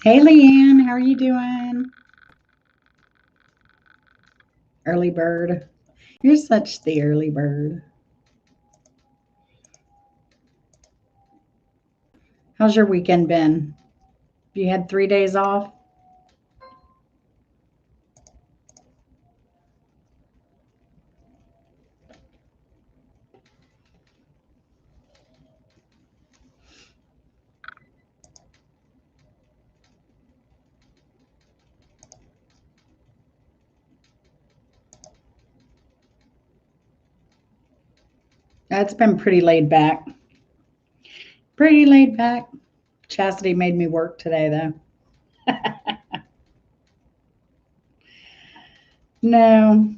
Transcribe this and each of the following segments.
Hey, Leanne, how are you doing? Early bird. You're such the early bird. How's your weekend been? You had 3 days off? That's been pretty laid back. Pretty laid back. Chastity made me work today, though. No,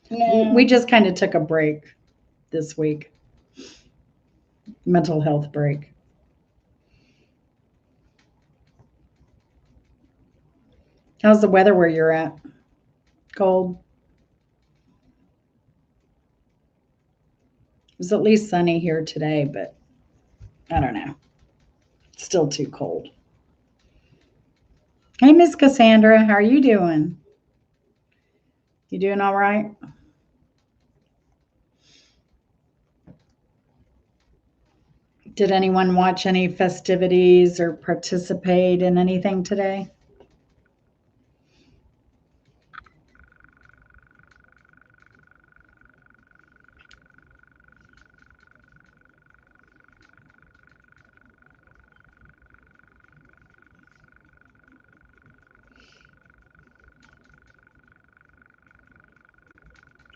we No. just kind of took a break this week, mental health break. How's the weather where you're at? Cold? It was at least sunny here today, but I don't know. It's still too cold. Hey, Miss Cassandra, how are you doing? You doing all right? Did anyone watch any festivities or participate in anything today?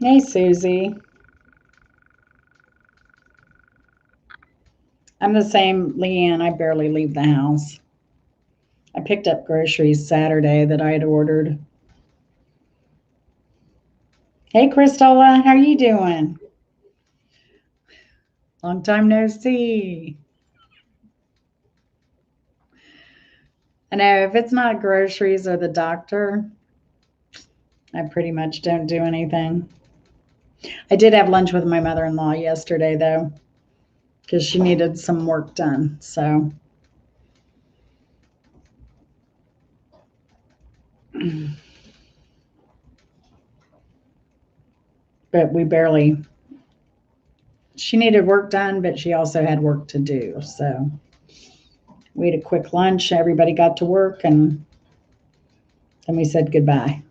Hey, Susie. I'm the same, Leanne. I barely leave the house. I picked up groceries Saturday that I had ordered. Hey, Kristola, how are you doing? Long time no see. I know if it's not groceries or the doctor, I pretty much don't do anything. I did have lunch with my mother in law yesterday, though, because she needed some work done. So, but we barely, she needed work done, but she also had work to do. So, we had a quick lunch. Everybody got to work, and then we said goodbye.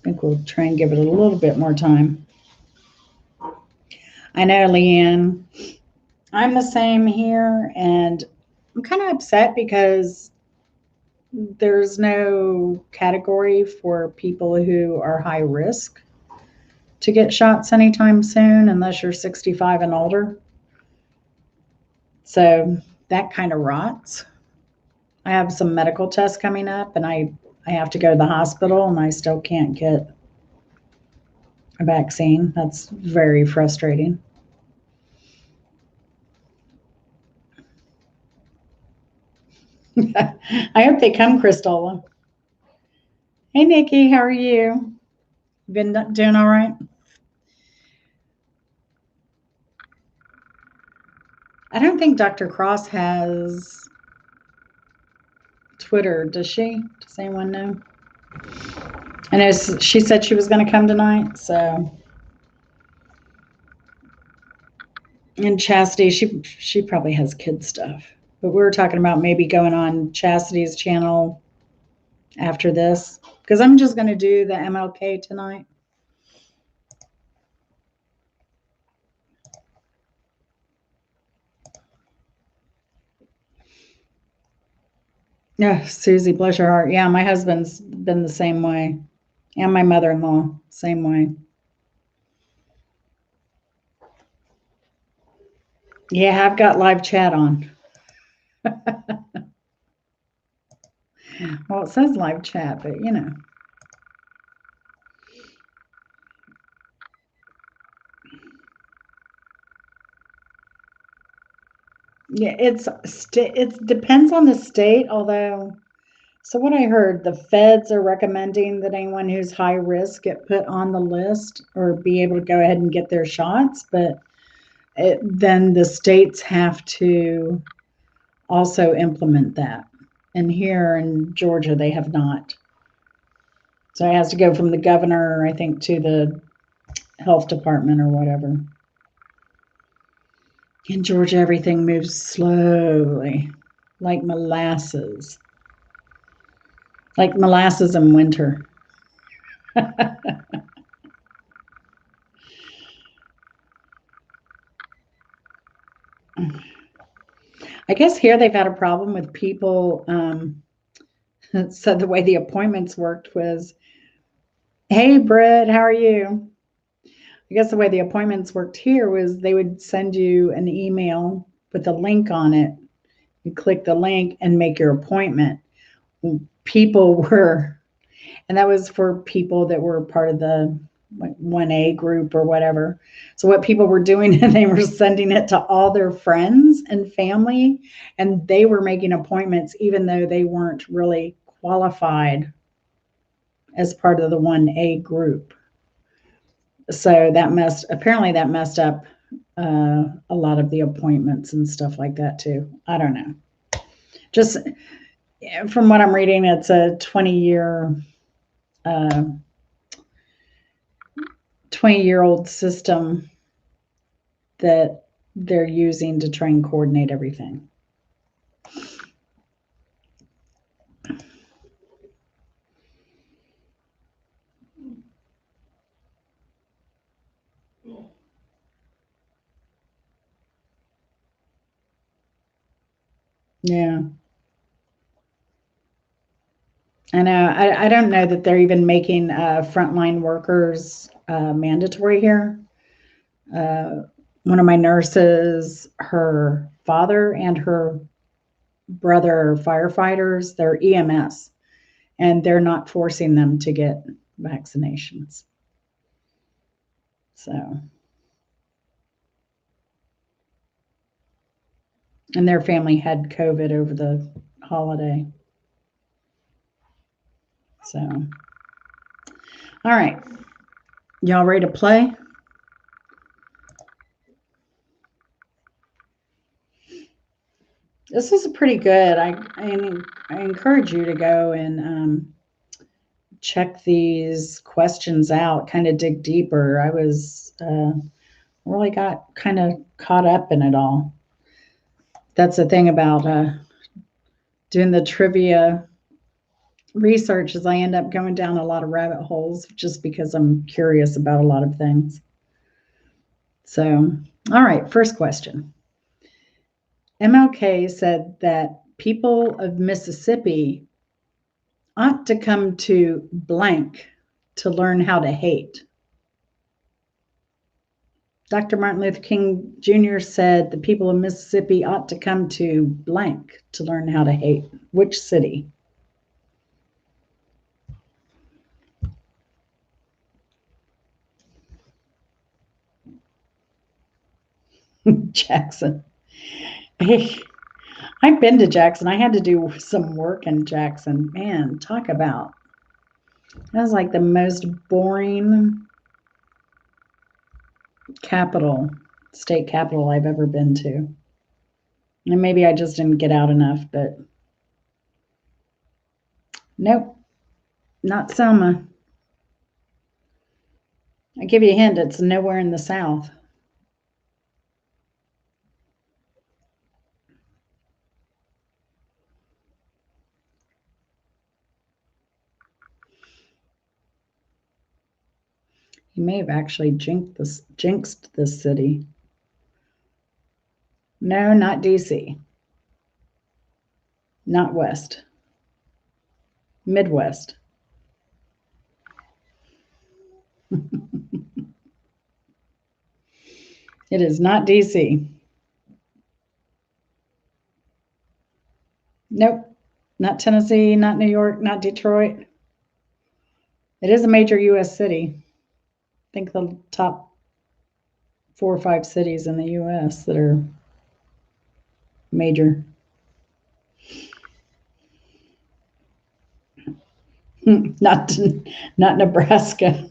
I think we'll try and give it a little bit more time. I know, Leanne. I'm the same here, and I'm kind of upset because there's no category for people who are high risk to get shots anytime soon unless you're 65 and older. So that kind of rots. I have some medical tests coming up, and I have to go to the hospital, and I still can't get a vaccine. That's very frustrating. I hope they come, Kristola. Hey, Nikki, how are you? Been doing all right? I don't think Dr. Cross has Twitter, does she? Does anyone know? I know she said she was going to come tonight, so. And Chastity, she probably has kid stuff. But we were talking about maybe going on Chastity's channel after this because I'm just going to do the MLK tonight. Yeah, Susie, bless your heart. Yeah, my husband's been the same way, and my mother-in-law, same way. Yeah, I've got live chat on. Well, it says live chat, but you know. Yeah, it depends on the state, although So what I heard, the feds are recommending that anyone who's high risk get put on the list or be able to go ahead and get their shots, but then the states have to also implement that. And here in Georgia, they have not. So it has to go from the governor, I think, to the health department or whatever. In Georgia, everything moves slowly, like molasses. Like molasses in winter. I guess here they've had a problem with people. So the way the appointments worked was, hey, Britt, how are you? I guess the way the appointments worked here was they would send you an email with a link on it. You click the link and make your appointment. People were, and that was for people that were part of the 1A group or whatever. So what people were doing, and they were sending it to all their friends and family, and they were making appointments even though they weren't really qualified as part of the 1A group. So that messed up a lot of the appointments and stuff like that too. I don't know. Just from what I'm reading, it's a 20-year-old system that they're using to try and coordinate everything. Yeah. I know. I don't know that they're even making frontline workers mandatory here. One of my nurses, her father and her brother are firefighters. They're EMS, and they're not forcing them to get vaccinations. So, and their family had COVID over the holiday. So, all right. Y'all ready to play? This is pretty good. I encourage you to go and check these questions out, kind of dig deeper. I was really got kind of caught up in it all. That's the thing about doing the trivia research is I end up going down a lot of rabbit holes just because I'm curious about a lot of things. So, all right, first question. MLK said that people of Mississippi ought to come to blank to learn how to hate. Dr. Martin Luther King Jr. said the people of Mississippi ought to come to blank to learn how to hate. Which city? Jackson. I've been to Jackson. I had to do some work in Jackson. Man, talk about. That was like the most boring state capital I've ever been to. And maybe I just didn't get out enough, but nope, not Selma. I give you a hint, it's nowhere in the South. He may have actually jinxed this city. No, not DC. Not West. Midwest. It is not DC. Nope. Not Tennessee, not New York, not Detroit. It is a major U.S. city. I think the top 4 or 5 cities in the U.S. that are major. Not Nebraska.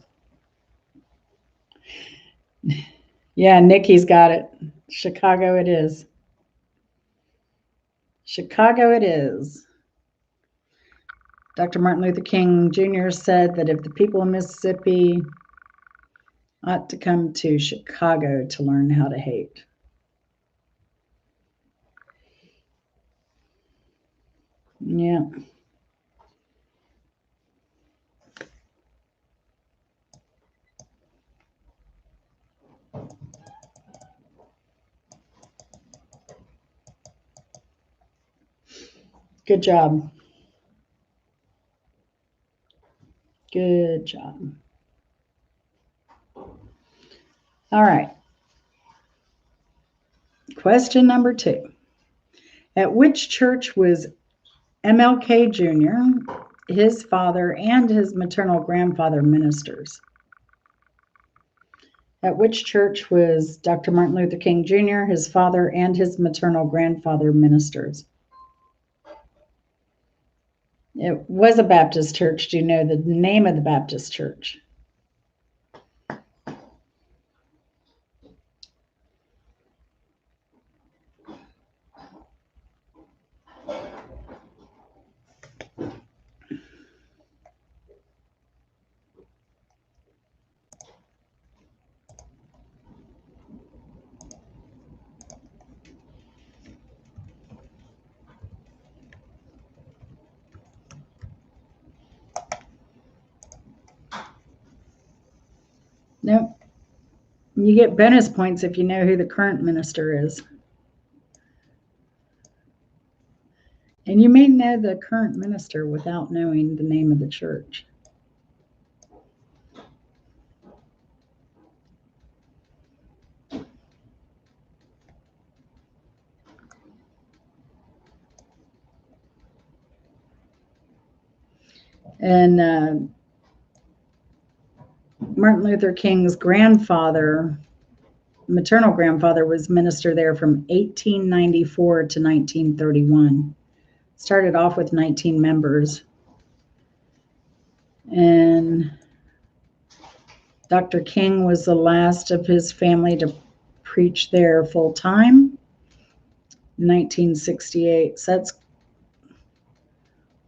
Yeah, Nikki's got it. Chicago it is. Chicago it is. Dr. Martin Luther King Jr. said that if the people of Mississippi ought to come to Chicago to learn how to hate. Yeah. Good job. Good job. All right. Question number 2. At which church was MLK Jr., his father, and his maternal grandfather ministers? At which church was Dr. Martin Luther King Jr., his father, and his maternal grandfather ministers? It was a Baptist church. Do you know the name of the Baptist church? Nope. You get bonus points if you know who the current minister is. And you may know the current minister without knowing the name of the church. And Martin Luther King's grandfather, maternal grandfather, was minister there from 1894 to 1931. Started off with 19 members. And Dr. King was the last of his family to preach there full time, 1968. So that's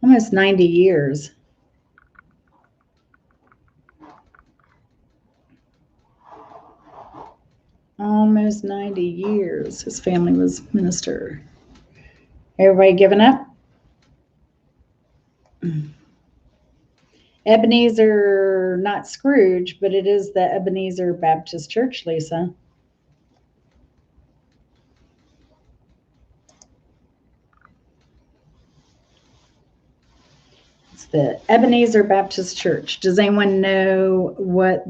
almost 90 years. Almost 90 years his family was minister. Everybody giving up? Ebenezer, not Scrooge, but it is the Ebenezer Baptist Church, Lisa. It's the Ebenezer Baptist Church. Does anyone know what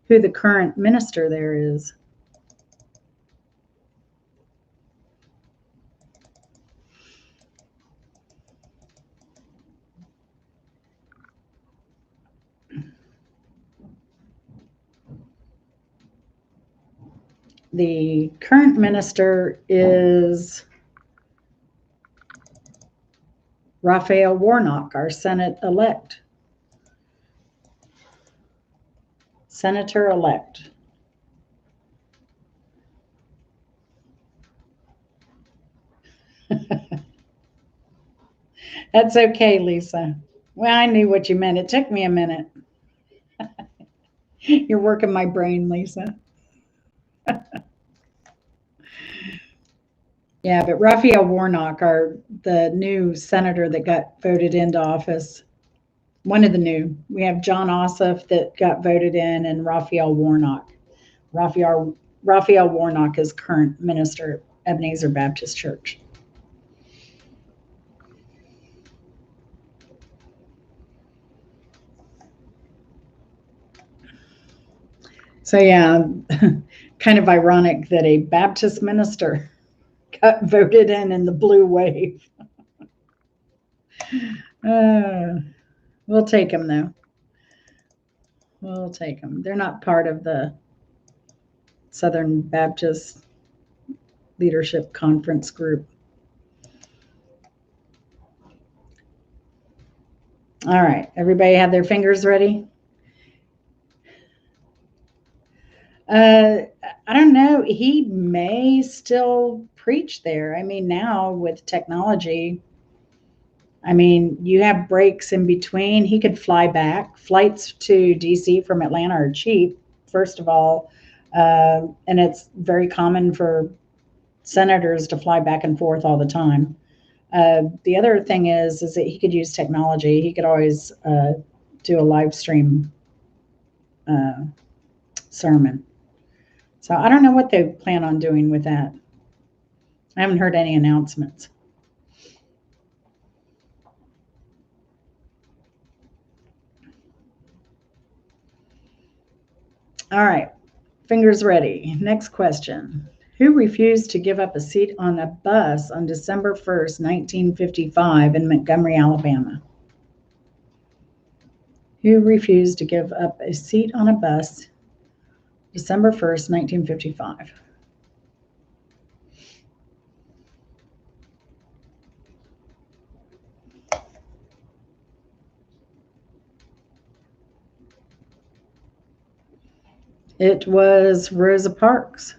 who the current minister there is? The current minister is Raphael Warnock, our Senate-elect. Senator-elect. That's okay, Lisa. Well, I knew what you meant. It took me a minute. You're working my brain, Lisa. Yeah, but Raphael Warnock, the new senator that got voted into office, one of the new. We have John Ossoff that got voted in, and Raphael Warnock. Raphael Warnock is current minister at Ebenezer Baptist Church. So yeah, kind of ironic that a Baptist minister got voted in the blue wave. We'll take them though. We'll take them. They're not part of the Southern Baptist Leadership Conference group. All right, everybody have their fingers ready? I don't know. He may still preach there. I mean, now with technology, I mean, you have breaks in between. He could fly back. Flights to DC from Atlanta are cheap, first of all. And it's very common for senators to fly back and forth all the time. The other thing is that he could use technology. He could always do a live stream uh, sermon. So I don't know what they plan on doing with that. I haven't heard any announcements. All right, fingers ready. Next question. Who refused to give up a seat on a bus on December 1st, 1955 in Montgomery, Alabama? Who refused to give up a seat on a bus December 1st, 1955? It was Rosa Parks.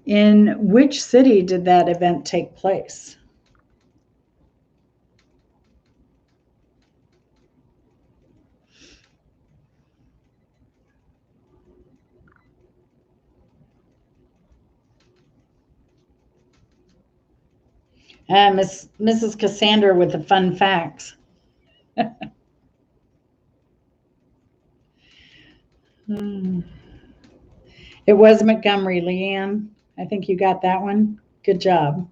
In which city did that event take place? Mrs. Cassandra with the fun facts. Hmm. It was Montgomery, Leanne. I think you got that one. Good job.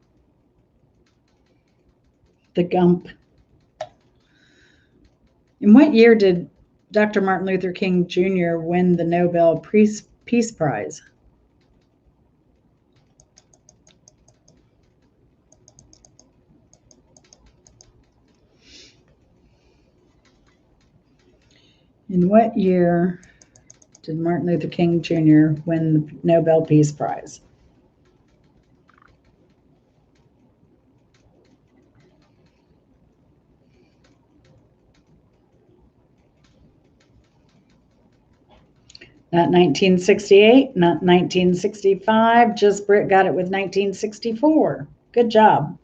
The Gump. In what year did Dr. Martin Luther King Jr. win the Nobel Peace Prize? In what year did Martin Luther King Jr. win the Nobel Peace Prize? Not 1968, not 1965, just Britt got it with 1964. Good job.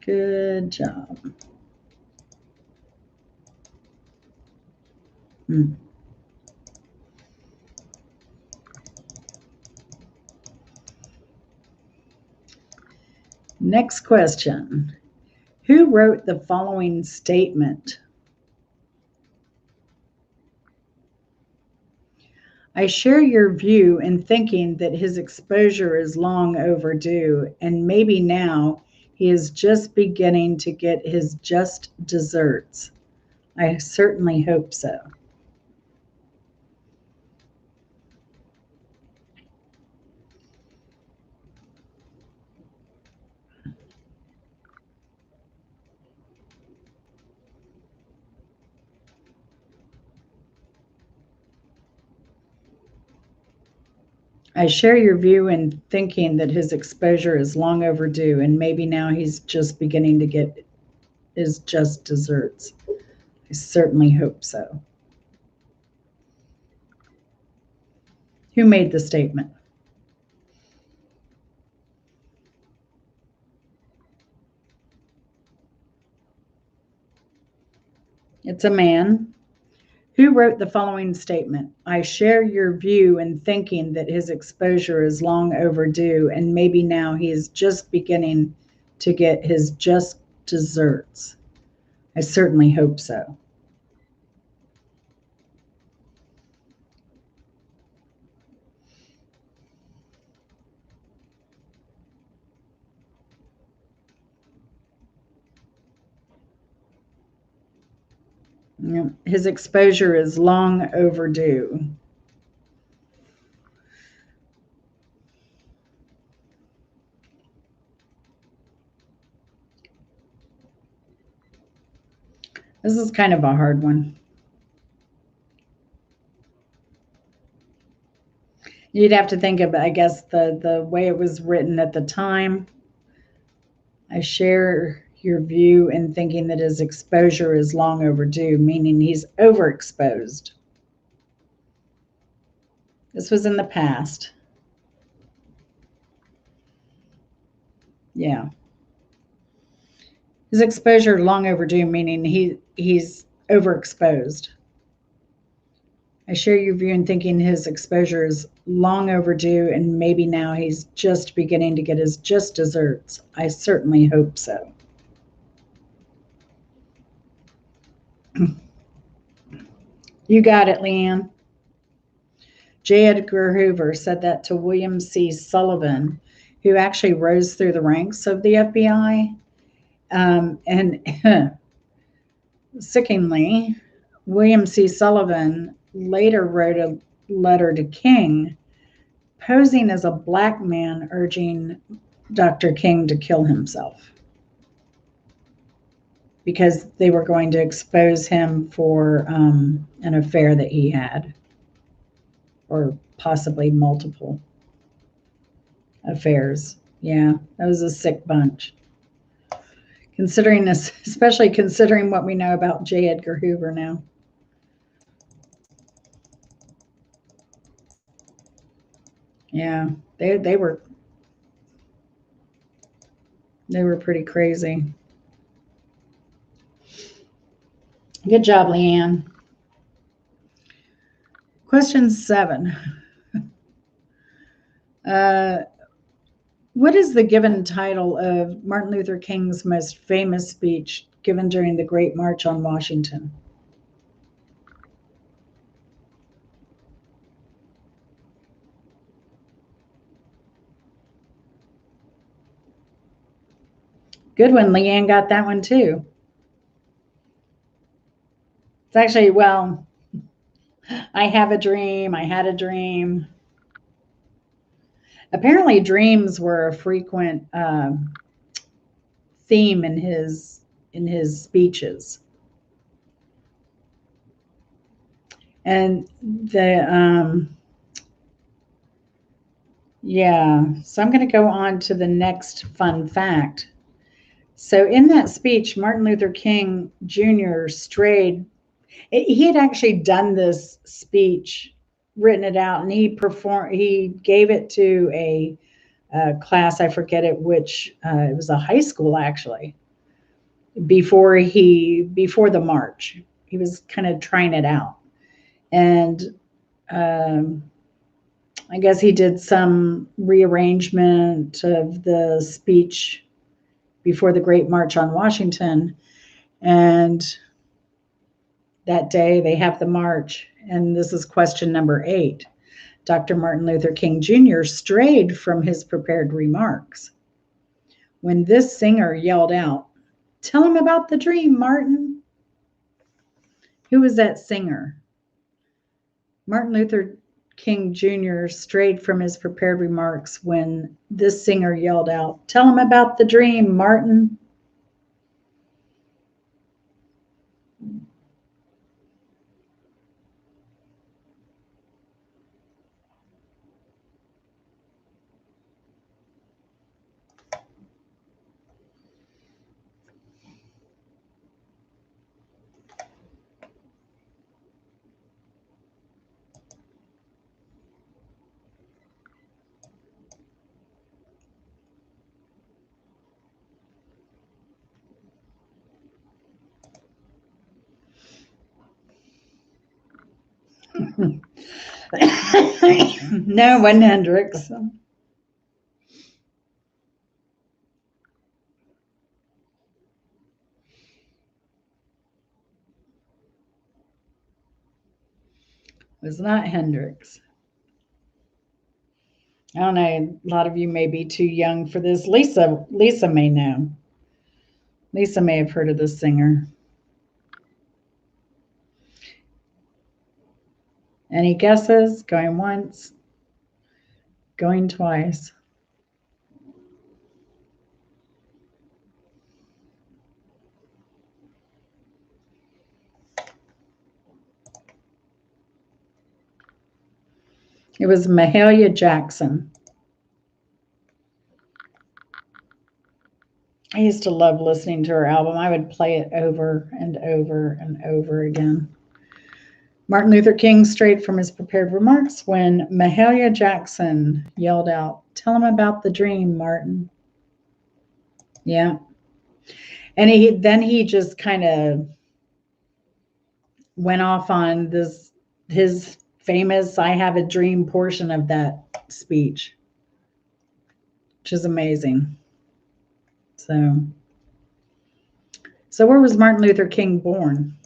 Good job. Hmm. Next question. Who wrote the following statement? I share your view in thinking that his exposure is long overdue, and maybe now he is just beginning to get his just desserts. I certainly hope so. I share your view in thinking that his exposure is long overdue, and maybe now he's just beginning to get his just desserts. I certainly hope so. Who made the statement? It's a man. Who wrote the following statement? I share your view in thinking that his exposure is long overdue, and maybe now he is just beginning to get his just desserts. I certainly hope so. His exposure is long overdue. This is kind of a hard one. You'd have to think of, I guess, the way it was written at the time. I share your view in thinking that his exposure is long overdue, meaning he's overexposed. This was in the past. Yeah. His exposure long overdue, meaning he's overexposed. I share your view in thinking his exposure is long overdue, and maybe now he's just beginning to get his just desserts. I certainly hope so. You got it, Leanne. J. Edgar Hoover said that to William C. Sullivan, who actually rose through the ranks of the FBI. And sickeningly, William C. Sullivan later wrote a letter to King, posing as a black man urging Dr. King to kill himself because they were going to expose him for an affair that he had, or possibly multiple affairs. Yeah, that was a sick bunch. Considering this, especially considering what we know about J. Edgar Hoover now. Yeah, they were pretty crazy. Good job, Leanne. Question 7. What is the given title of Martin Luther King's most famous speech given during the Great March on Washington? Good one. Leanne got that one too. It's actually, well, I have a dream. I had a dream. Apparently, dreams were a frequent theme in his speeches. And yeah, so I'm going to go on to the next fun fact. So in that speech, Martin Luther King Jr. strayed. He had actually done this speech, written it out, and he gave it to a class. I forget it which. It was a high school actually. Before the march, he was kind of trying it out, and I guess he did some rearrangement of the speech before the Great March on Washington. And that day they have the march. And this is question number 8. Dr. Martin Luther King Jr. strayed from his prepared remarks when this singer yelled out, "Tell him about the dream, Martin." Who was that singer? Martin Luther King Jr. strayed from his prepared remarks when this singer yelled out, "Tell him about the dream, Martin." No, wasn't Hendrix. It was not Hendrix. I don't know. A lot of you may be too young for this. Lisa may know. Lisa may have heard of this singer. Any guesses? Going once, going twice. It was Mahalia Jackson. I used to love listening to her album. I would play it over and over and over again. Martin Luther King strayed from his prepared remarks when Mahalia Jackson yelled out, "Tell him about the dream, Martin." Yeah. And he just kind of went off on this his famous "I have a dream" portion of that speech, which is amazing. So where was Martin Luther King born?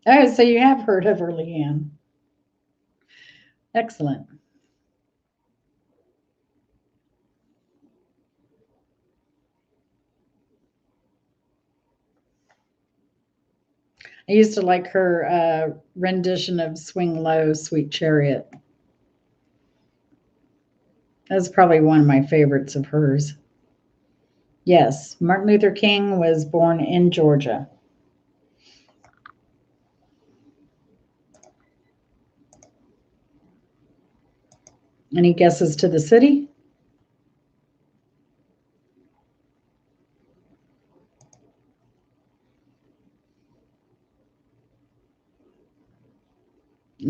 Oh, so you have heard of her, Leanne. Excellent. I used to like her rendition of Swing Low, Sweet Chariot. That's probably one of my favorites of hers. Yes, Martin Luther King was born in Georgia. Any guesses to the city?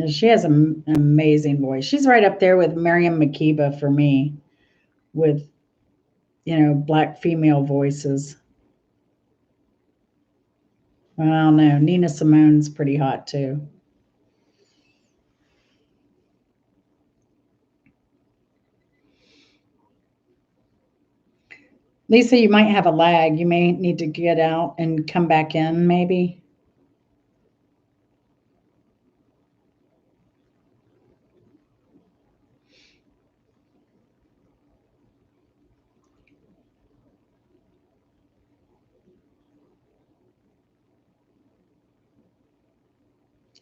She has an amazing voice. She's right up there with Miriam Makeba for me, with black female voices. Well, I don't know. Nina Simone's pretty hot too. Lisa, you might have a lag. You may need to get out and come back in, maybe.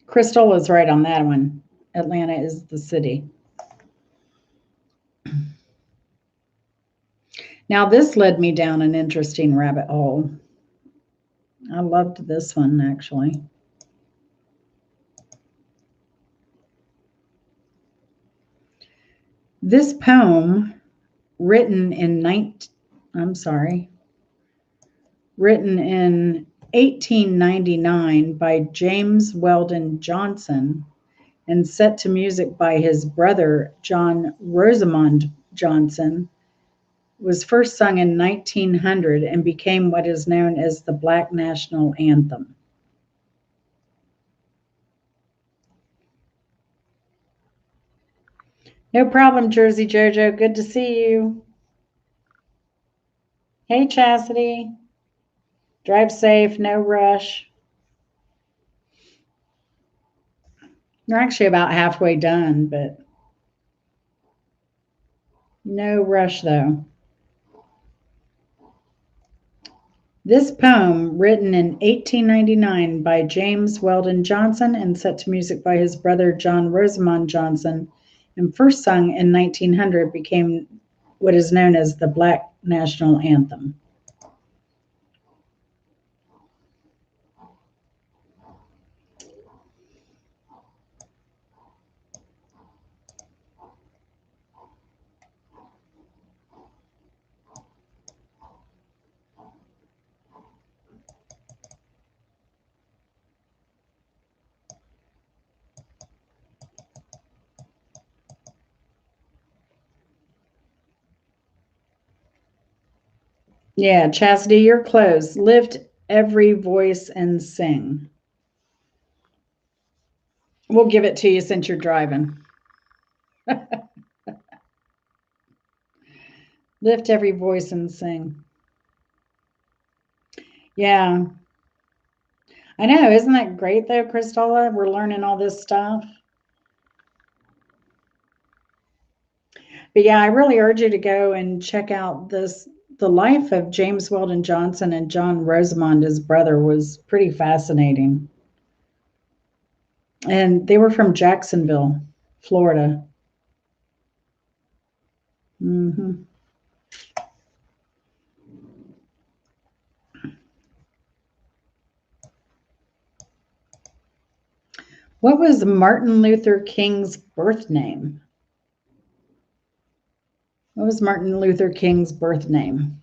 Crystal is right on that one. Atlanta is the city. Now, this led me down an interesting rabbit hole. I loved this one, actually. This poem, written in written in 1899 by James Weldon Johnson and set to music by his brother John Rosamond Johnson, was first sung in 1900 and became what is known as the Black National Anthem. No problem, Jersey Jojo. Good to see you. Hey, Chastity. Drive safe, no rush. We're actually about halfway done, but no rush though. This poem, written in 1899 by James Weldon Johnson and set to music by his brother John Rosamond Johnson, and first sung in 1900, became what is known as the Black National Anthem. Yeah, Chastity, you're close. Lift every voice and sing. We'll give it to you since you're driving. Lift every voice and sing. Yeah. I know. Isn't that great though, Christola? We're learning all this stuff. But yeah, I really urge you to go and check out the life of James Weldon Johnson and John Rosamond, his brother, was pretty fascinating. And they were from Jacksonville, Florida. Mm-hmm. What was Martin Luther King's birth name? What was Martin Luther King's birth name?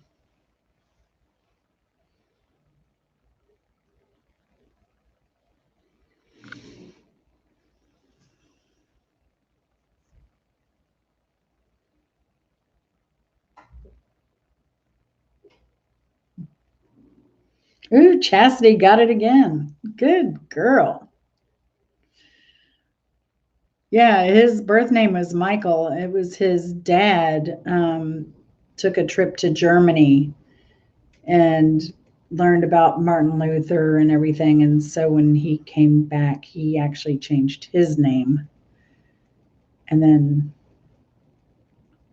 Ooh, Chastity got it again. Good girl. Yeah, his birth name was Michael. It was his dad took a trip to Germany and learned about Martin Luther and everything. And so when he came back, he actually changed his name. And then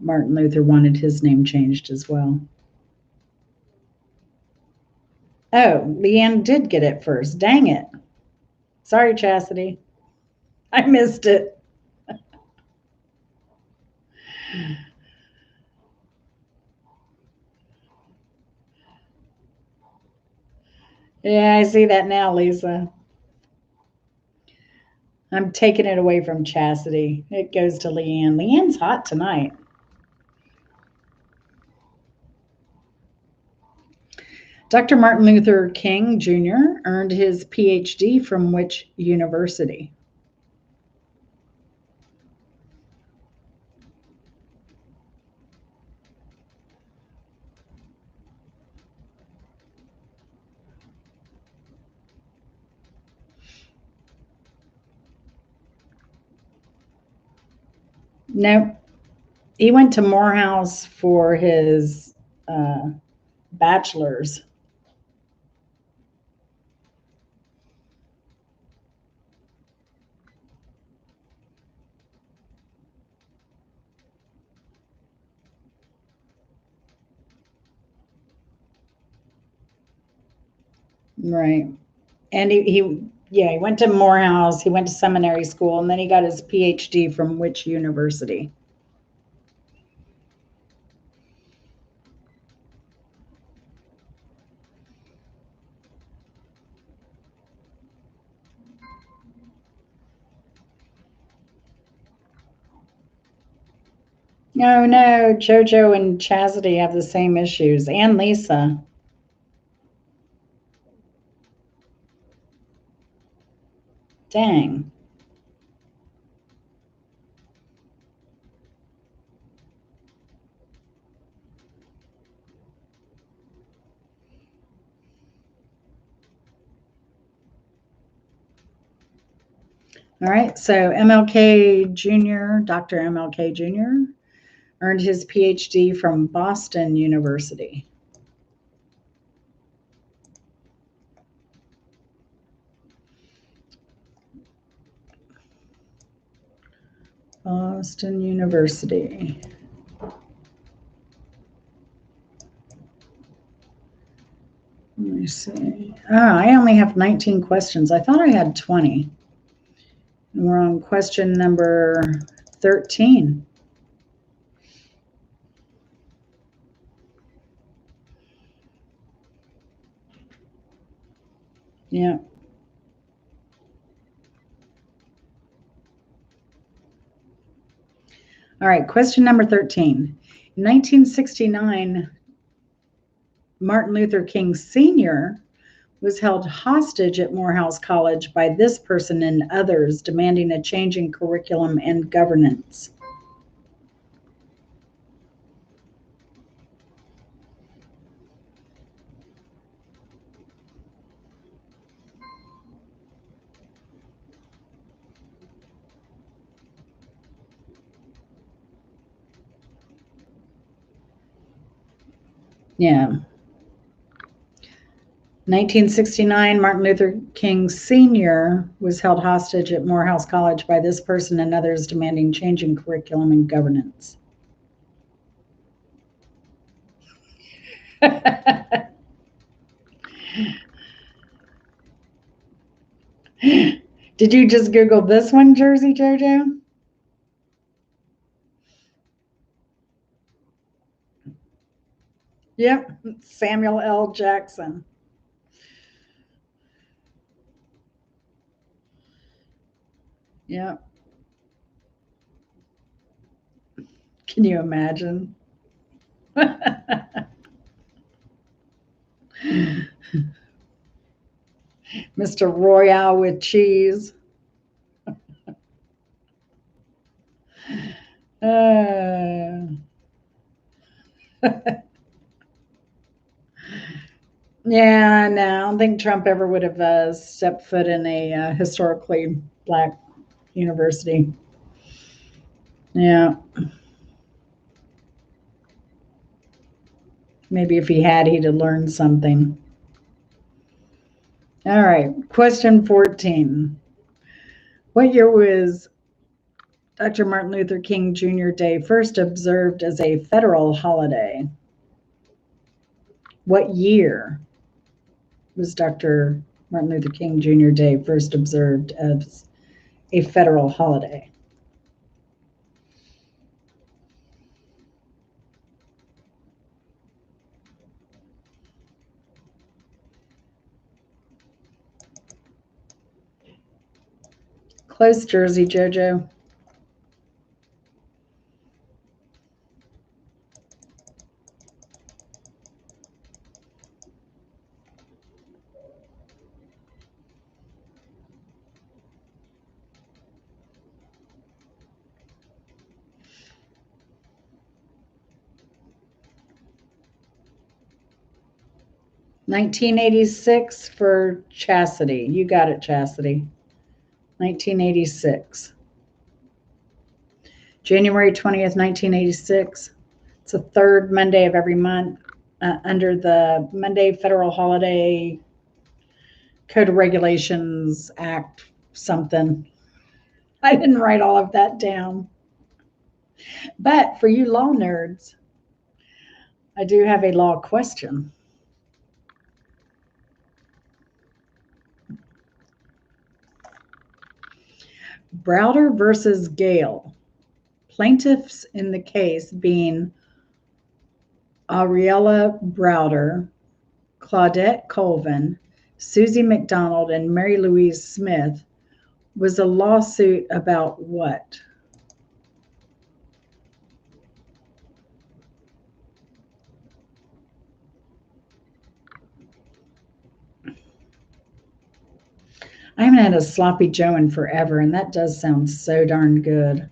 Martin Luther wanted his name changed as well. Oh, Leanne did get it first. Dang it. Sorry, Chastity. I missed it. Yeah, I see that now, Lisa. I'm taking it away from Chastity. It goes to Leanne. Leanne's hot tonight. Dr. Martin Luther King Jr. earned his PhD from which university? Nope. He went to Morehouse for his bachelor's. Right. And he went to Morehouse, he went to seminary school, and then he got his PhD from which university? No, no, JoJo and Chastity have the same issues, and Lisa. Dang. All right, so MLK Jr., Dr. MLK Jr., earned his PhD from Boston University. Boston University. Let me see. I only have 19 questions. I thought I had 20. And we're on question number 13. Yeah. All right, question number 13. In 1969, Martin Luther King Sr. was held hostage at Morehouse College by this person and others, demanding a change in curriculum and governance. Yeah. 1969, Martin Luther King Sr. was held hostage at Morehouse College by this person and others, demanding change in curriculum and governance. Did you just Google this one, Jersey JoJo? Yep, Samuel L. Jackson. Yeah. Can you imagine? Mr. Royale with cheese. Uh, yeah, no, I don't think Trump ever would have stepped foot in a historically black university. Yeah, maybe if he had, he'd have learned something. All right, question 14. What year was Dr. Martin Luther King Jr. Day first observed as a federal holiday? What year was Dr. Martin Luther King Jr. Day first observed as a federal holiday? Close, Jersey Jojo. 1986 for Chastity. You got it, Chastity. 1986. January 20th, 1986. It's the third Monday of every month under the Monday Federal Holiday Code of Regulations Act something. I didn't write all of that down. But for you law nerds, I do have a law question. Browder versus Gale. Plaintiffs in the case being Ariella Browder, Claudette Colvin, Susie McDonald, and Mary Louise Smith was a lawsuit about what? I haven't had a sloppy Joe in forever, and that does sound so darn good.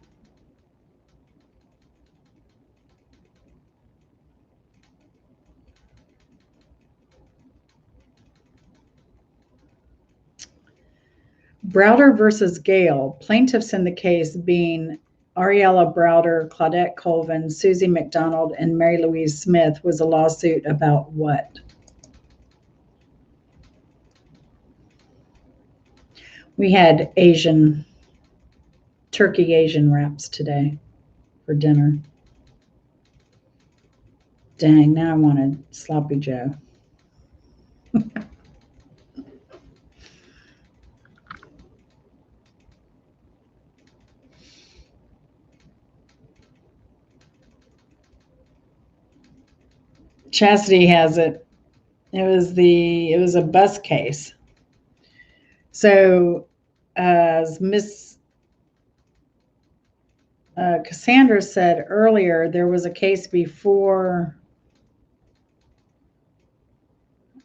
Browder versus Gale. Plaintiffs in the case being Ariella Browder, Claudette Colvin, Susie McDonald, and Mary Louise Smith was a lawsuit about what? We had turkey Asian wraps today for dinner. Dang, now I wanted sloppy Joe. Chastity has it. It was a bus case. So, as Miss Cassandra said earlier, there was a case before.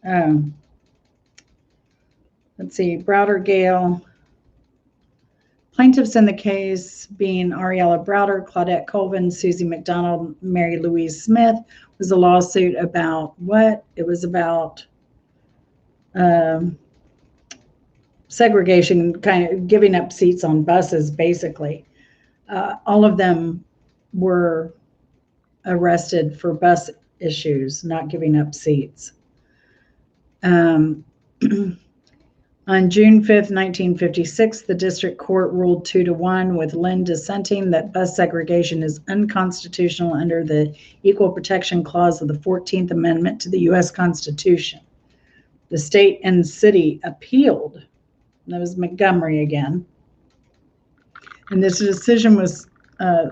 Let's see, Browder Gale. Plaintiffs in the case being Ariella Browder, Claudette Colvin, Susie McDonald, Mary Louise Smith was a lawsuit about what? It was about segregation, kind of giving up seats on buses, basically. All of them were arrested for bus issues, not giving up seats. On June 5th, 1956, the district court ruled 2-1 with Lynn dissenting that bus segregation is unconstitutional under the Equal Protection Clause of the 14th Amendment to the U.S. Constitution. The state and city appealed. That was Montgomery again. And this decision was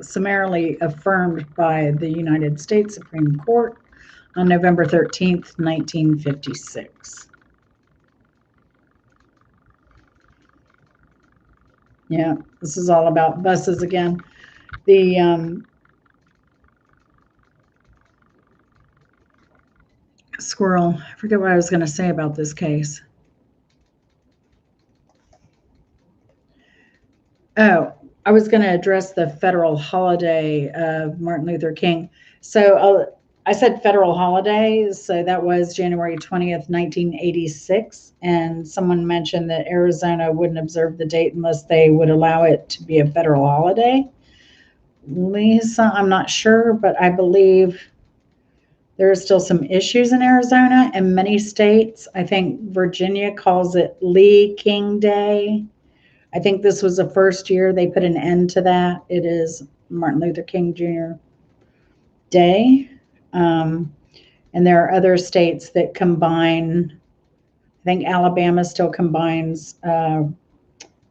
summarily affirmed by the United States Supreme Court on November 13th, 1956. Yeah, this is all about buses again. The squirrel, I forget what I was going to say about this case. Oh, I was going to address the federal holiday of Martin Luther King. So I said federal holiday, so that was January 20th, 1986. And someone mentioned that Arizona wouldn't observe the date unless they would allow it to be a federal holiday. Lisa, I'm not sure, but I believe there are still some issues in Arizona and many states. I think Virginia calls it Lee King Day. I think this was the first year they put an end to that. It is Martin Luther King Jr. Day. And there are other states that combine, I think Alabama still combines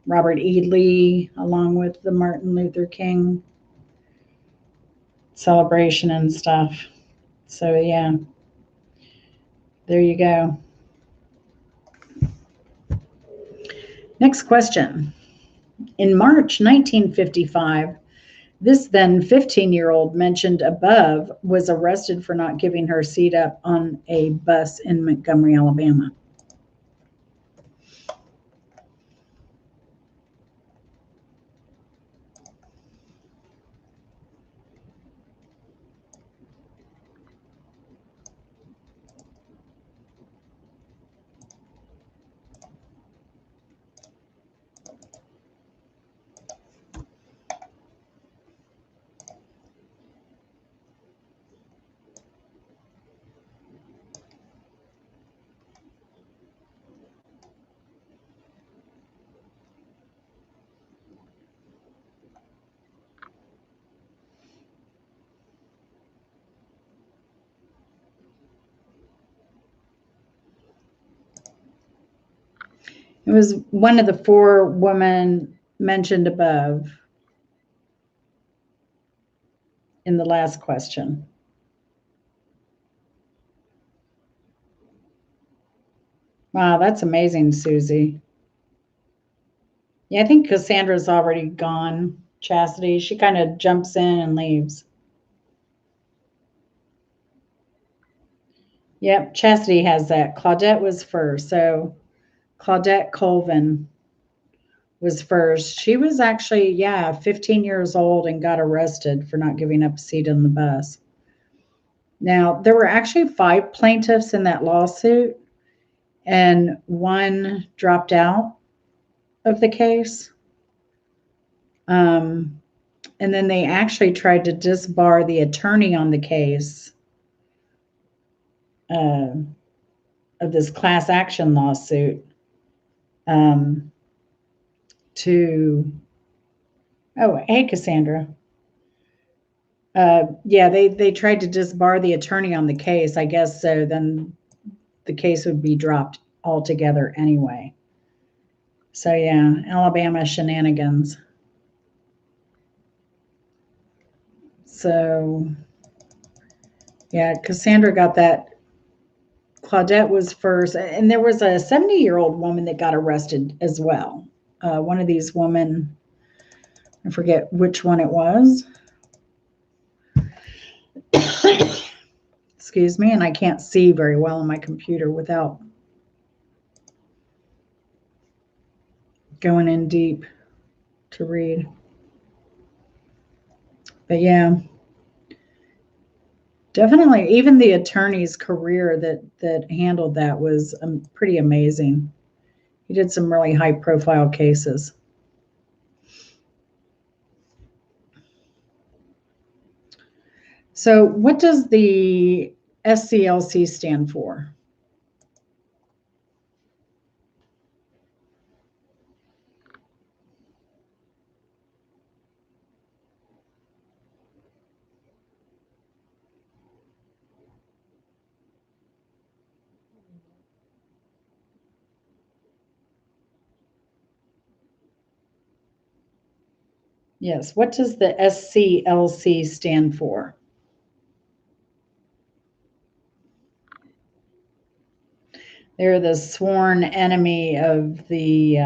Robert E. Lee along with the Martin Luther King celebration and stuff. So, yeah, there you go. Next question. In March 1955, this then 15-year-old mentioned above was arrested for not giving her seat up on a bus in Montgomery, Alabama. It was one of the four women mentioned above in the last question. Wow, that's amazing, Susie. Yeah, I think Cassandra's already gone. Chastity, she kind of jumps in and leaves. Yep, Chastity has that. Claudette was first. So Claudette Colvin was first. She was actually, 15 years old and got arrested for not giving up a seat on the bus. Now, there were actually 5 plaintiffs in that lawsuit, and one dropped out of the case. And then they actually tried to disbar the attorney on the case of this class action lawsuit to, oh, hey, Cassandra. They tried to disbar the attorney on the case, I guess, so then the case would be dropped altogether anyway. So, yeah, Alabama shenanigans. So, yeah, Cassandra got that. Claudette was first, and there was a 70-year-old woman that got arrested as well. One of these women, I forget which one it was. Excuse me, and I can't see very well on my computer without going in deep to read. But yeah, definitely, even the attorney's career that handled that was pretty amazing. He did some really high-profile cases. So, what does the SCLC stand for? Yes, what does the SCLC stand for? They're the sworn enemy of the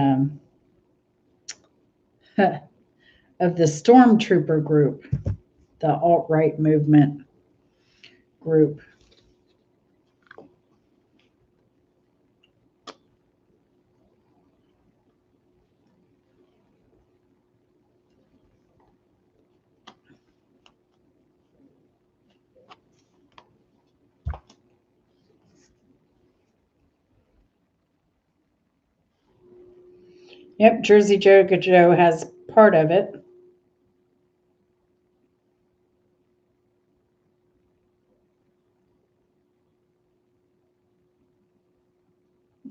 of the Stormtrooper group, the alt-right movement group. Yep, Jersey Joe has part of it.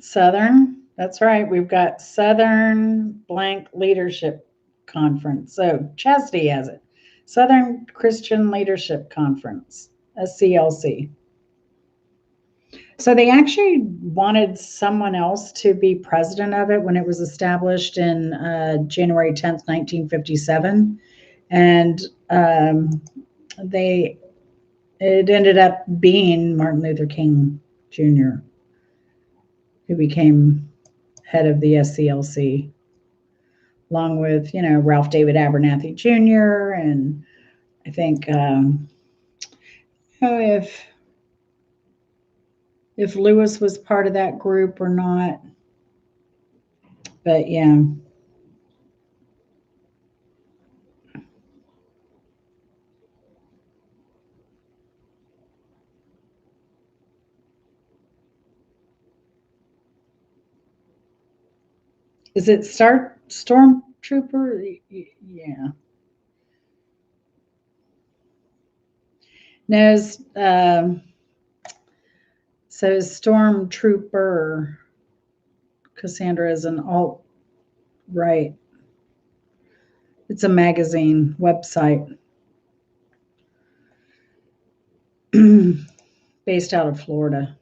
Southern, that's right. We've got Southern Blank Leadership Conference. So Chastity has it. Southern Christian Leadership Conference, SCLC. So they actually wanted someone else to be president of it when it was established in January 10th, 1957. And it ended up being Martin Luther King Jr., who became head of the SCLC, along with, Ralph David Abernathy Jr. And I think, if Lewis was part of that group or not. But yeah. Is it Stormtrooper? Yeah. No, so Stormtrooper, Cassandra, is an alt-right. It's a magazine website based out of Florida.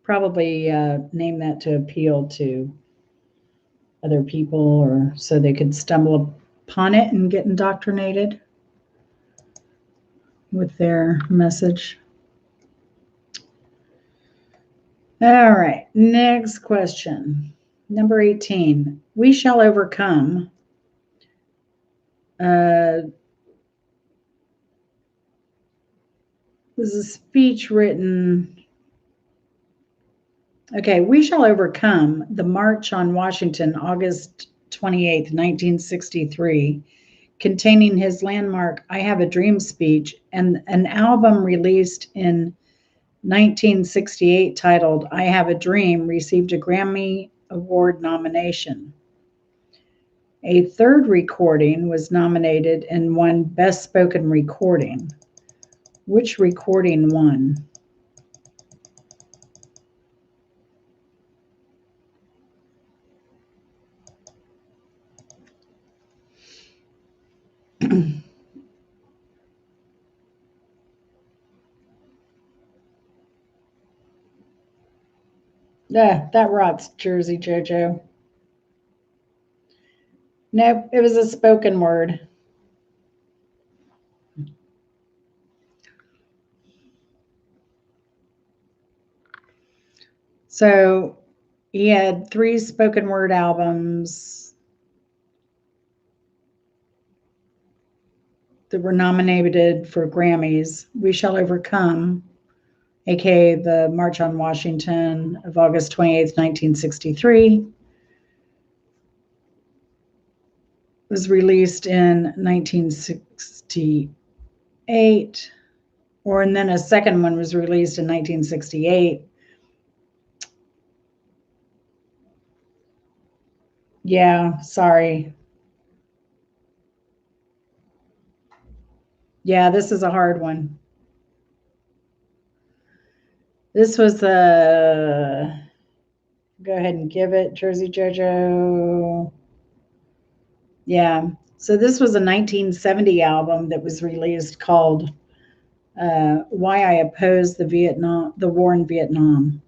Probably name that to appeal to other people, or so they could stumble upon it and get indoctrinated with their message. All right, next question. Number 18. We shall overcome. Was a speech written. Okay, we shall overcome the March on Washington, August 28th, 1963, containing his landmark I Have a Dream speech and an album released in 1968 titled I Have a Dream received a Grammy Award nomination. A third recording was nominated and won Best Spoken Recording. Which recording won? Yeah, that rots, Jersey JoJo. Nope, it was a spoken word. So he had 3 spoken word albums that were nominated for Grammys. We Shall Overcome, aka the March on Washington of August 28th, 1963, was released in 1968, and then a second one was released in 1968. Yeah, sorry. Yeah, this is a hard one. This was go ahead and give it, Jersey JoJo. Yeah. So this was a 1970 album that was released called Why I Oppose the War in Vietnam.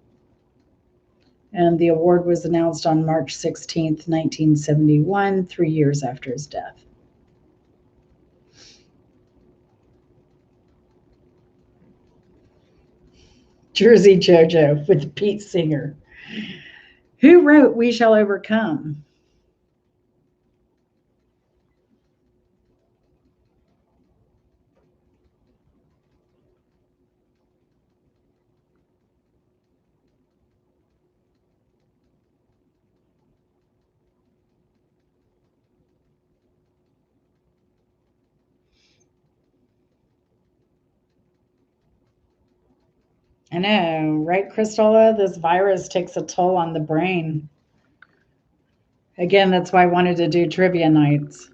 And the award was announced on March 16th, 1971, 3 years after his death. Jersey JoJo with Pete Singer. Who wrote We Shall Overcome? I know, right, Cristola? This virus takes a toll on the brain. Again, that's why I wanted to do trivia nights.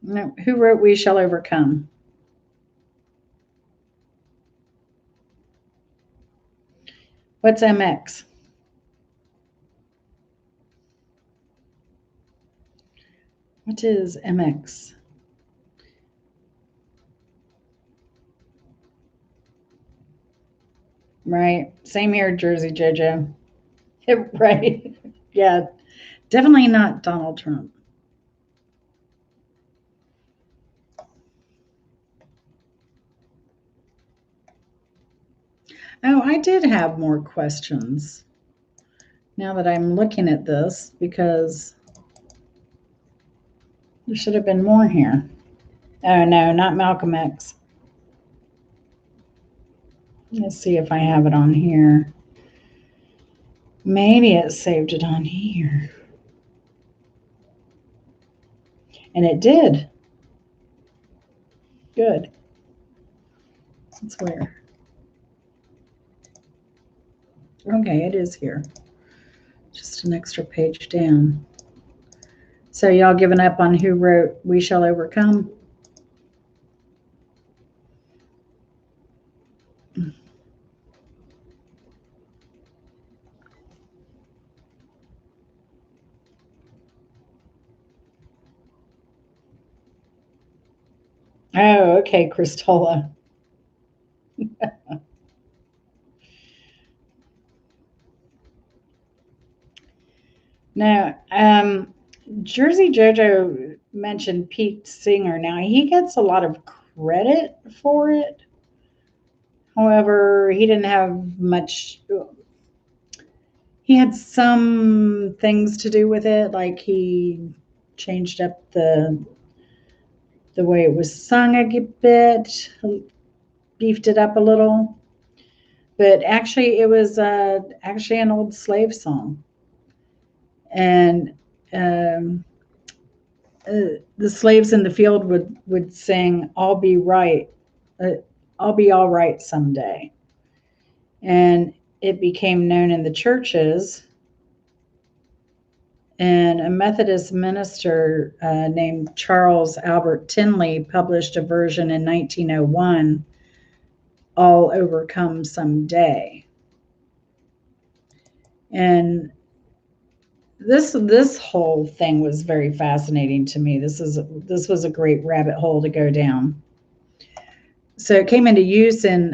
No, who wrote We Shall Overcome? What's MX? What is MX? Right. Same here, Jersey JoJo. Right. Yeah. Definitely not Donald Trump. Oh, I did have more questions now that I'm looking at this because there should have been more here. Oh, no, not Malcolm X. Let's see if I have it on here. Maybe it saved it on here. And it did. Good. That's where. Okay, it is here. Just an extra page down. So y'all giving up on who wrote We Shall Overcome? Oh, okay, Cristola. Now, Jersey JoJo mentioned Pete Singer. Now, he gets a lot of credit for it. However, he didn't have much. He had some things to do with it, like he changed up the way it was sung a bit, beefed it up a little. But actually, it was actually an old slave song, and um, the slaves in the field would sing, "I'll be right, I'll be all right someday," and it became known in the churches. And a Methodist minister named Charles Albert Tinley published a version in 1901, "I'll Overcome Someday." And this whole thing was very fascinating to me. This was a great rabbit hole to go down. So it came into use in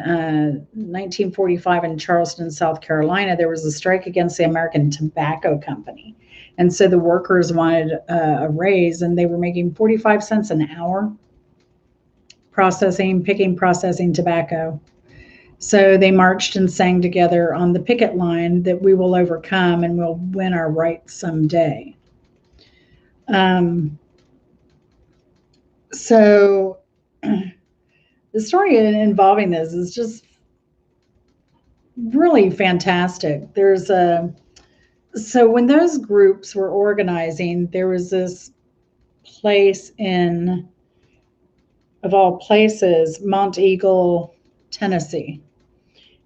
1945 in Charleston, South Carolina. There was a strike against the American Tobacco Company. And so the workers wanted a raise, and they were making 45 cents an hour processing tobacco. So they marched and sang together on the picket line that we will overcome and we'll win our rights someday. So the story involving this is just really fantastic. So when those groups were organizing, there was this place in, of all places, Monteagle, Tennessee.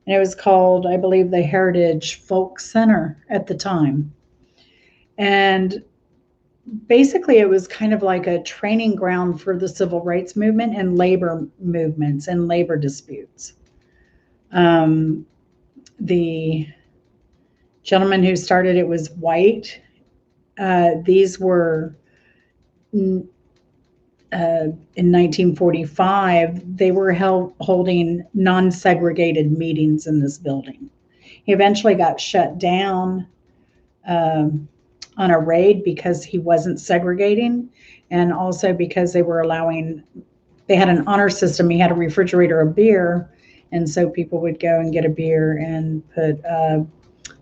And it was called, I believe, the Heritage Folk Center at the time. And basically, it was kind of like a training ground for the civil rights movement and labor movements and labor disputes. The gentleman who started it was white. These were in 1945, they were holding non-segregated meetings in this building. He eventually got shut down. on a raid because he wasn't segregating, and also because they had an honor system. He had a refrigerator of beer, and so people would go and get a beer and put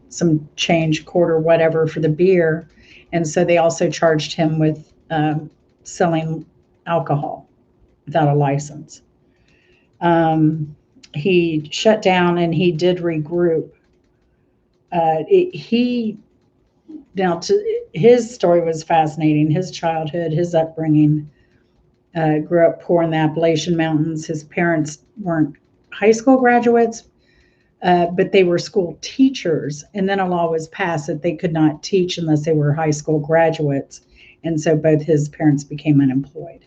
some change, quarter, whatever, for the beer. And so they also charged him with selling alcohol without a license. He shut down and he did regroup. He Now, his story was fascinating. His childhood, his upbringing, grew up poor in the Appalachian Mountains. His parents weren't high school graduates, but they were school teachers. And then a law was passed that they could not teach unless they were high school graduates. And so both his parents became unemployed.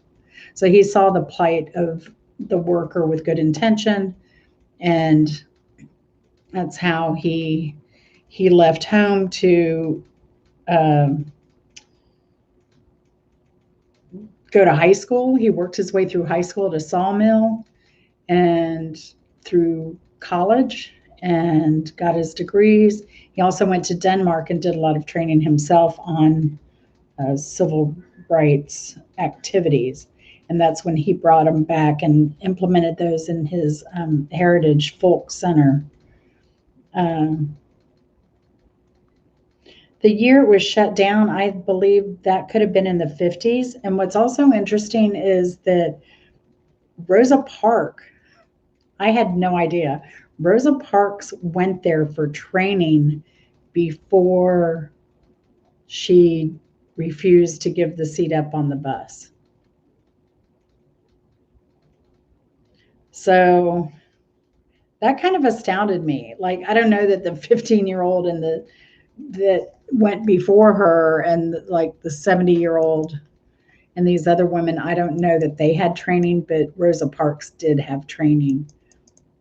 So he saw the plight of the worker with good intention, and that's how he left home to um, go to high school. He worked his way through high school at a sawmill and through college and got his degrees. He also went to Denmark and did a lot of training himself on civil rights activities. And that's when he brought them back and implemented those in his Heritage Folk Center. Um, the year it was shut down, I believe that could have been in the 50s. And what's also interesting is that Rosa Parks, I had no idea. Rosa Parks went there for training before she refused to give the seat up on the bus. So that kind of astounded me. Like, I don't know that the 15-year-old and that went before her and like the 70-year-old and these other women, I don't know that they had training, but Rosa Parks did have training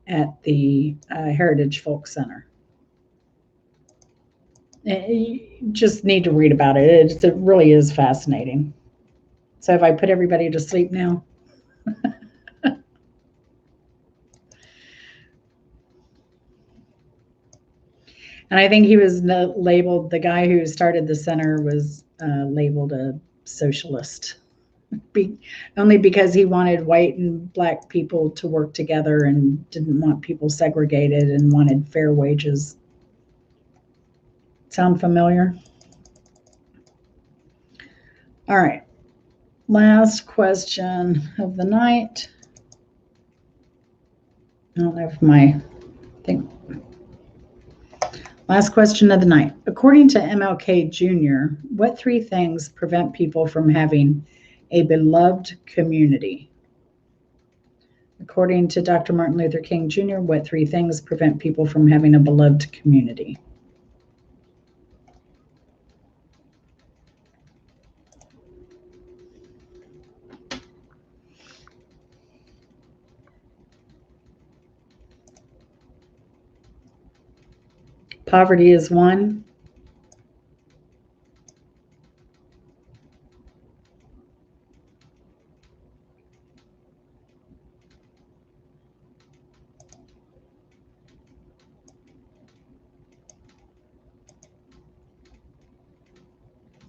at the Heritage Folk Center. You just need to read about it. It really is fascinating. So if I put everybody to sleep now? And I think he was labeled, the guy who started the center was labeled a socialist, only because he wanted white and black people to work together and didn't want people segregated and wanted fair wages. Sound familiar? All right. Last question of the night. I don't know if my thing. Last question of the night. According to MLK Jr., what three things prevent people from having a beloved community? According to Dr. Martin Luther King Jr., what three things prevent people from having a beloved community? Poverty is one.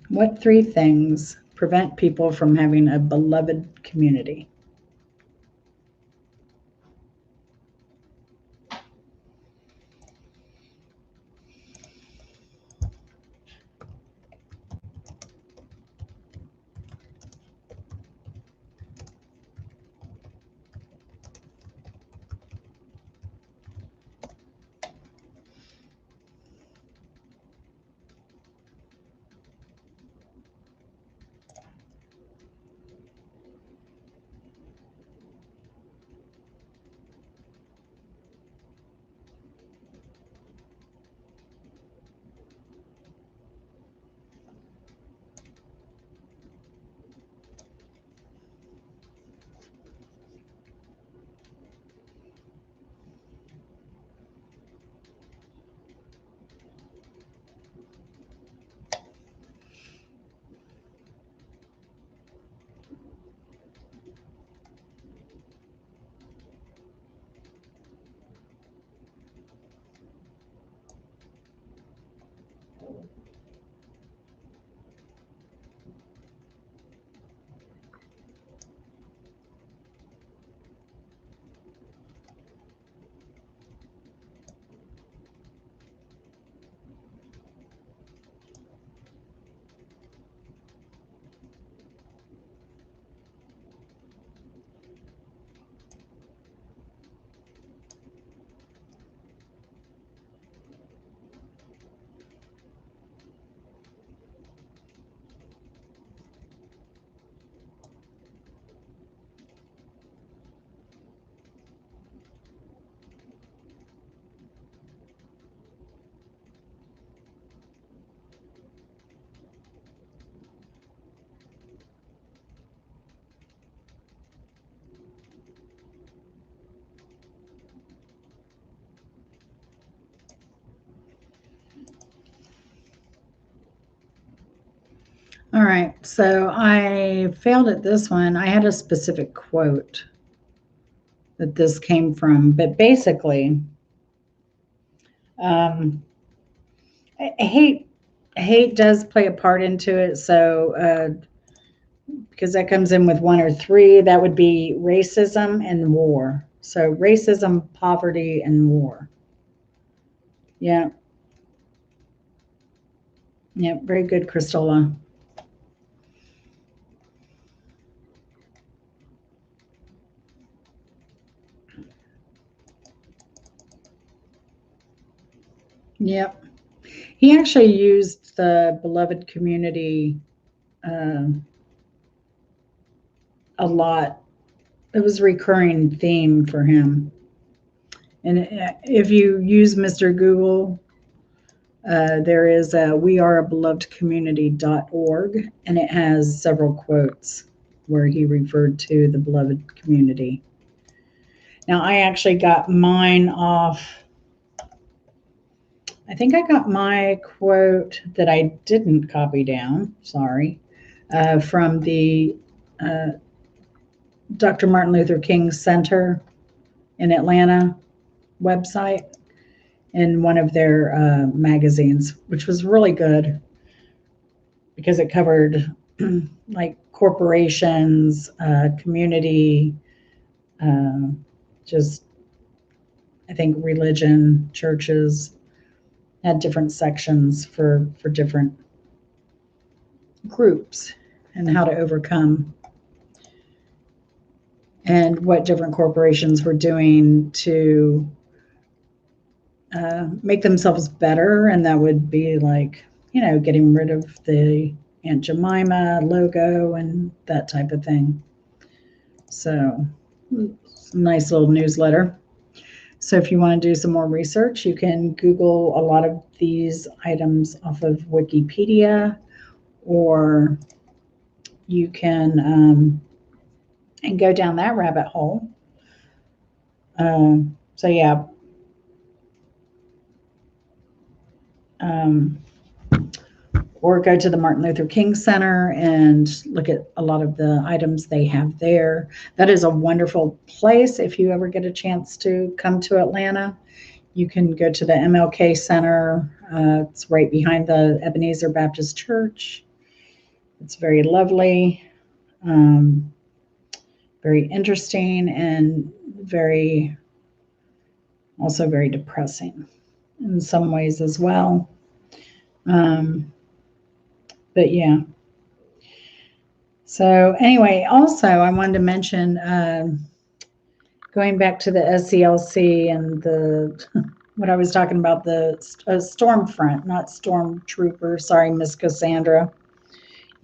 What three things prevent people from having a beloved community? All right, so I failed at this one. I had a specific quote that this came from, but basically, um, hate does play a part into it. So because that comes in with one or three, that would be racism and war. So racism, poverty, and war. Yeah, yeah, very good, Christola. Yep. He actually used the beloved community uh, a lot. It was a recurring theme for him. And if you use Mr. Google, there is a weareabelovedcommunity.org, and it has several quotes where he referred to the beloved community. Now, I actually got mine off, I think I got my quote that I didn't copy down, sorry, from the uh, Dr. Martin Luther King Center in Atlanta website in one of their magazines, which was really good because it covered like corporations, community, uh, just I think religion, churches had different sections for different groups and how to overcome and what different corporations were doing to make themselves better. And that would be like, getting rid of the Aunt Jemima logo and that type of thing. So, nice little newsletter. So, if you want to do some more research, you can Google a lot of these items off of Wikipedia, or you can and go down that rabbit hole. So, yeah. Um, or go to the Martin Luther King Center and look at a lot of the items they have there. That is a wonderful place if you ever get a chance to come to Atlanta. You can go to the MLK Center. It's right behind the Ebenezer Baptist Church. It's very lovely, um, very interesting, and also very depressing in some ways as well. Um, but yeah, so anyway, also I wanted to mention going back to the SCLC and the what I was talking about, the storm front, not stormtrooper. Sorry, Miss Cassandra.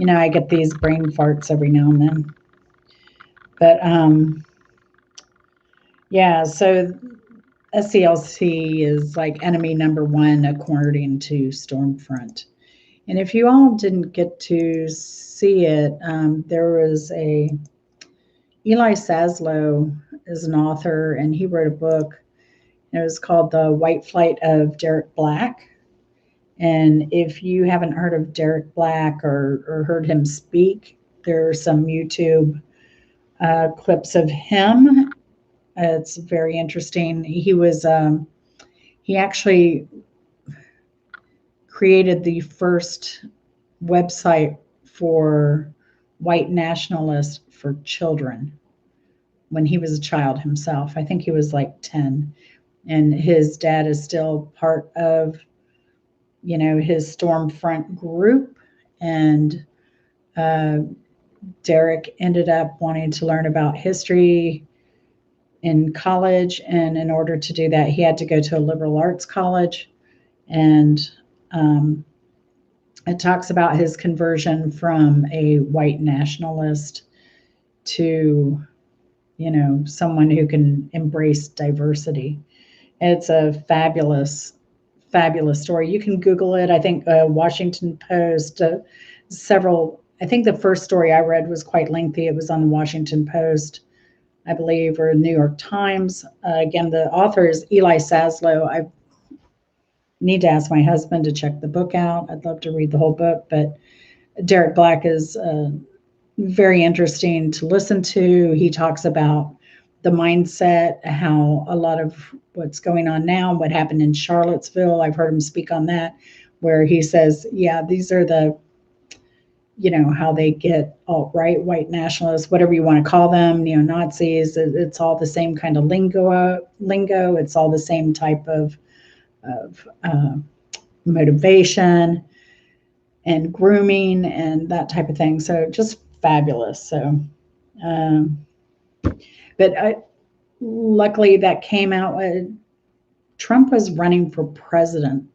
I get these brain farts every now and then. But yeah, so SCLC is like enemy number one according to Stormfront. And if you all didn't get to see it, there was Eli Saslow is an author, and he wrote a book. It was called The White Flight of Derek Black. And if you haven't heard of Derek Black or heard him speak, there are some YouTube clips of him. It's very interesting. He actually created the first website for white nationalists for children when he was a child himself. I think he was like 10. And his dad is still part of, his Stormfront group. And uh, Derek ended up wanting to learn about history in college. And in order to do that, he had to go to a liberal arts college. And um, it talks about his conversion from a white nationalist to, someone who can embrace diversity. It's a fabulous, fabulous story. You can Google it. I think Washington Post, I think the first story I read was quite lengthy. It was on the Washington Post, I believe, or New York Times. Again, the author is Eli Saslow. I need to ask my husband to check the book out. I'd love to read the whole book, but Derek Black is very interesting to listen to. He talks about the mindset, how a lot of what's going on now, what happened in Charlottesville. I've heard him speak on that, where he says, yeah, these are the, how they get alt-right, white nationalists, whatever you want to call them, neo-Nazis. It's all the same kind of lingo. It's all the same type of motivation and grooming and that type of thing. So just fabulous. So, but luckily that came out. Trump was running for president,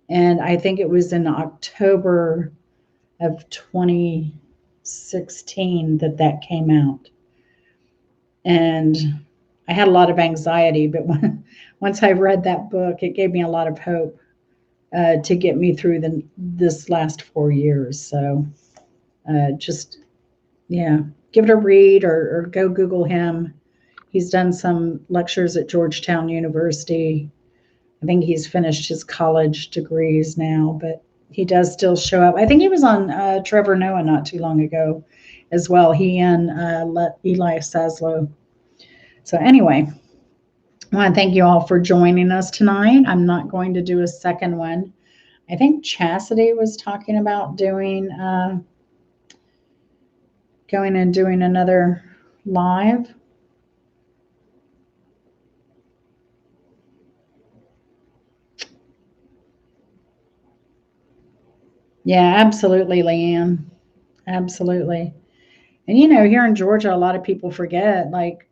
and I think it was in October of 2016 that came out. And I had a lot of anxiety, but once I read that book, it gave me a lot of hope to get me through this last 4 years. So just, yeah, give it a read or go Google him. He's done some lectures at Georgetown University. I think he's finished his college degrees now, but he does still show up. I think he was on Trevor Noah not too long ago as well. He and Eli Saslow. So anyway, I want to thank you all for joining us tonight. I'm not going to do a second one. I think Chastity was talking about going and doing another live. Yeah, absolutely, Leanne. Absolutely. And here in Georgia, a lot of people forget, like,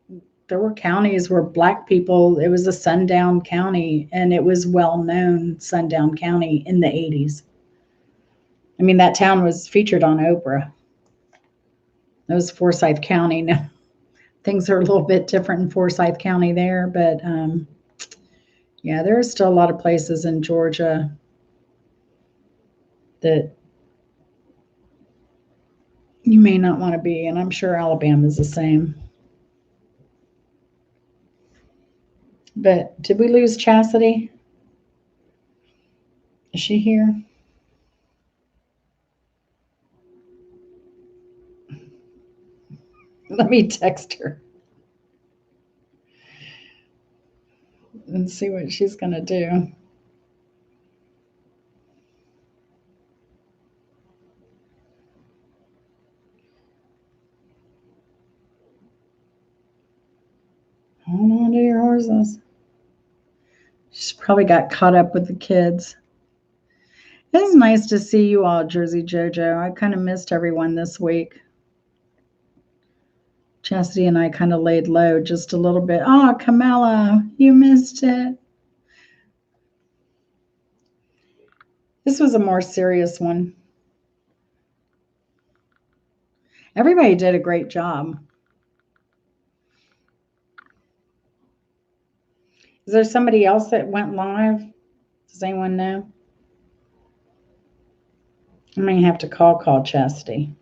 there were counties where Black people, it was a sundown county, and it was well known sundown county in the 80s. I mean, that town was featured on Oprah. That was Forsyth County. Now, things are a little bit different in Forsyth County there, but yeah, there are still a lot of places in Georgia that you may not want to be, and I'm sure Alabama's the same. But did we lose Chastity? Is she here? Let me text her and see what she's going to do. Hold on to your horses. She's probably got caught up with the kids. It's nice to see you all, Jersey JoJo. I kind of missed everyone this week. Chastity and I kind of laid low just a little bit. Oh, Kamala, you missed it. This was a more serious one. Everybody did a great job. Is there somebody else that went live? Does anyone know? I may have to call Chastity.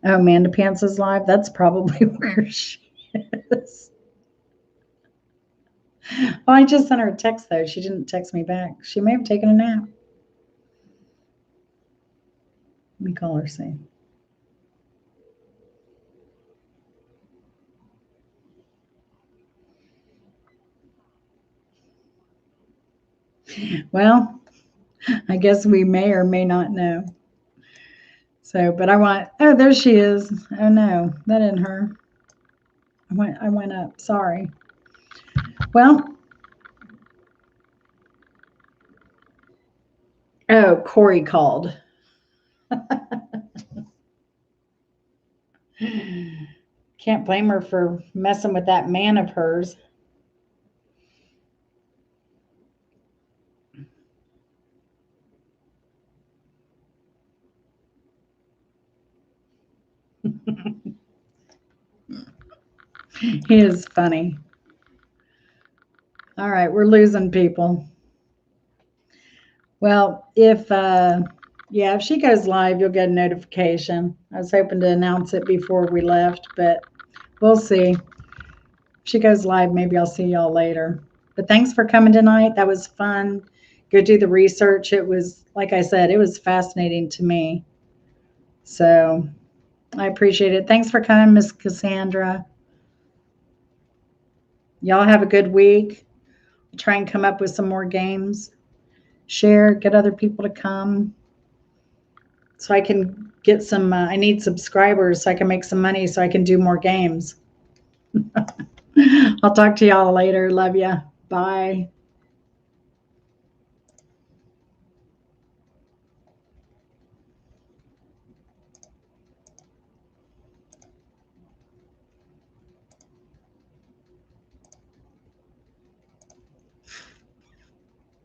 Oh, Amanda Pants is live. That's probably where she is. Oh, I just sent her a text, though. She didn't text me back. She may have taken a nap. Let me call her, see. Well, I guess we may or may not know. So, but oh, there she is. Oh no, that isn't her. I went up. Sorry. Well, oh, Corey called. Can't blame her for messing with that man of hers. He is funny. All right, we're losing people. Well, if Yeah, if she goes live, you'll get a notification. I was hoping to announce it before we left, but we'll see. If she goes live, maybe I'll see y'all later. But thanks for coming tonight. That was fun. Go do the research. It was, like I said, it was fascinating to me. So I appreciate it. Thanks for coming, Miss Cassandra. Y'all have a good week. Try and come up with some more games. Share, get other people to come so I can get some. I need subscribers so I can make some money so I can do more games. I'll talk to y'all later. Love ya. Bye.